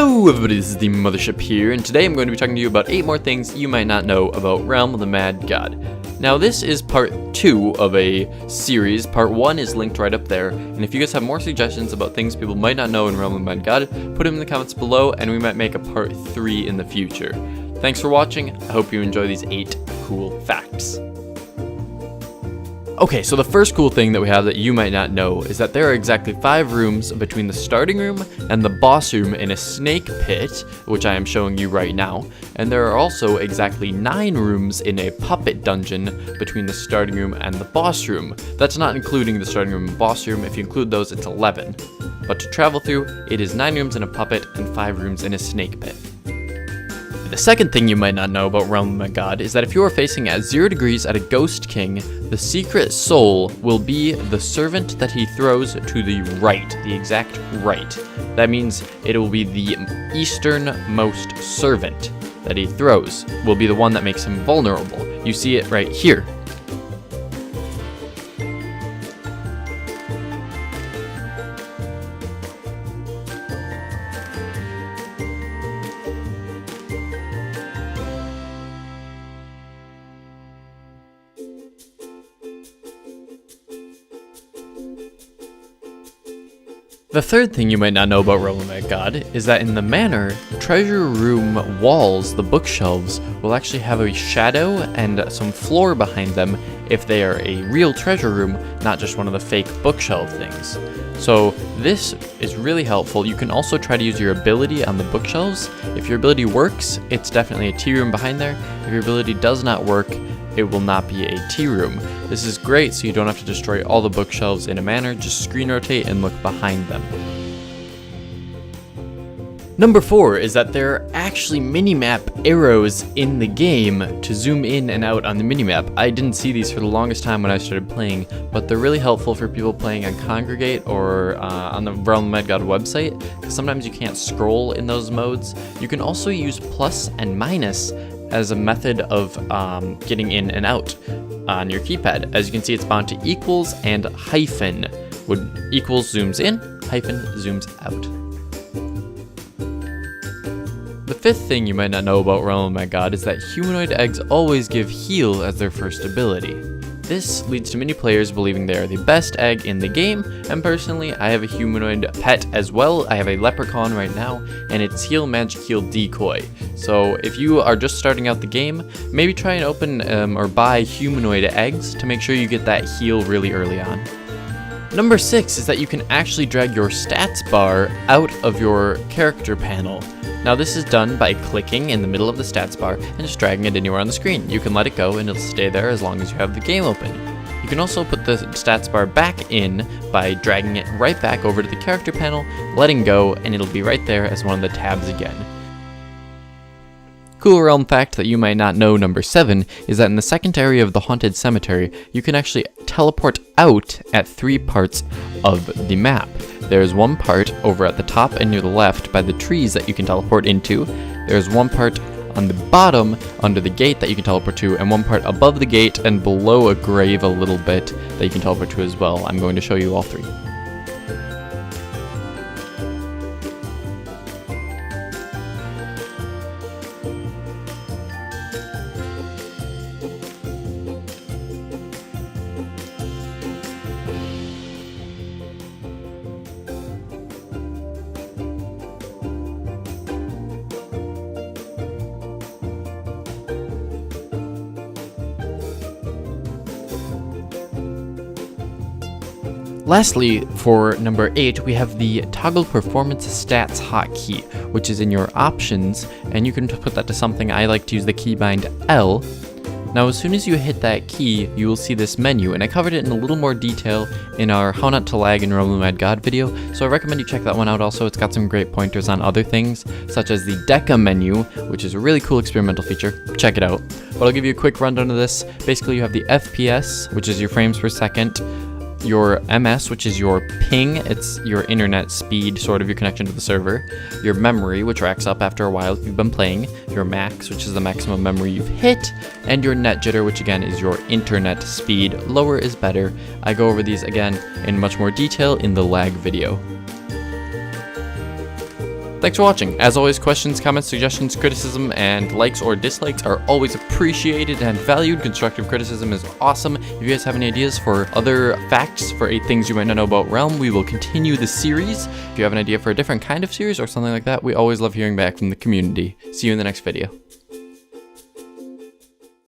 Hello everybody, this is the Mothership here, and today I'm going to be talking to you about 8 more things you might not know about Realm of the Mad God. Now this is part 2 of a series. Part 1 is linked right up there, and if you guys have more suggestions about things people might not know in Realm of the Mad God, put them in the comments below and we might make a part 3 in the future. Thanks for watching, I hope you enjoy these 8 cool facts. Okay, so the first cool thing that we have that you might not know is that there are exactly 5 rooms between the starting room and the boss room in a snake pit, which I am showing you right now, and there are also exactly 9 rooms in a puppet dungeon between the starting room and the boss room. That's not including the starting room and boss room. If you include those, it's 11. But to travel through, it is 9 rooms in a puppet and 5 rooms in a snake pit. The second thing you might not know about Realm of the Mad God is that if you are facing at 0 degrees at a Ghost King, the secret soul will be the servant that he throws to the right, the exact right. That means it will be the easternmost servant that he throws, will be the one that makes him vulnerable. You see it right here. The third thing you might not know about Realm of the Mad God is that in the manor, treasure room walls, the bookshelves, will actually have a shadow and some floor behind them if they are a real treasure room, not just one of the fake bookshelf things. So this is really helpful. You can also try to use your ability on the bookshelves. If your ability works, it's definitely a tea room behind there. If your ability does not work, it will not be a tea room. This is great so you don't have to destroy all the bookshelves in a manner, just screen rotate and look behind them. Number 4 is that there are actually minimap arrows in the game to zoom in and out on the minimap. I didn't see these for the longest time when I started playing, but they're really helpful for people playing on Congregate or on the Realm of the Mad God website, because sometimes you can't scroll in those modes. You can also use plus and minus as a method of getting in and out on your keypad. As you can see, it's bound to equals and hyphen. When equals zooms in, hyphen zooms out. The fifth thing you might not know about Realm of the Mad God is that humanoid eggs always give heal as their first ability. This leads to many players believing they are the best egg in the game, and personally, I have a humanoid pet as well. I have a leprechaun right now, and it's Heal Magic Heal Decoy. So if you are just starting out the game, maybe try and open or buy humanoid eggs to make sure you get that heal really early on. Number 6 is that you can actually drag your stats bar out of your character panel. Now this is done by clicking in the middle of the stats bar and just dragging it anywhere on the screen. You can let it go and it'll stay there as long as you have the game open. You can also put the stats bar back in by dragging it right back over to the character panel, letting go, and it'll be right there as one of the tabs again. Cool realm fact that you might not know, number 7, is that in the second area of the Haunted Cemetery, you can actually teleport out at 3 parts of the map. There's one part over at the top and near the left by the trees that you can teleport into. There's one part on the bottom under the gate that you can teleport to, and one part above the gate and below a grave a little bit that you can teleport to as well. I'm going to show you all 3. Lastly, for number 8, we have the Toggle Performance Stats hotkey, which is in your options, and you can put that to something. I like to use the keybind L. Now, as soon as you hit that key, you will see this menu, and I covered it in a little more detail in our How Not to Lag in Realm of the Mad God video, so I recommend you check that one out. Also, it's got some great pointers on other things, such as the Deca menu, which is a really cool experimental feature. Check it out. But I'll give you a quick rundown of this. Basically, you have the FPS, which is your frames per second, your MS, which is your ping, it's your internet speed, sort of your connection to the server, your memory, which racks up after a while if you've been playing, your max, which is the maximum memory you've hit, and your net jitter, which again is your internet speed. Lower is better. I go over these again in much more detail in the lag video. Thanks for watching. As always, questions, comments, suggestions, criticism, and likes or dislikes are always appreciated and valued. Constructive criticism is awesome. If you guys have any ideas for other facts for 8 things you might not know about Realm, we will continue the series. If you have an idea for a different kind of series or something like that, we always love hearing back from the community. See you in the next video.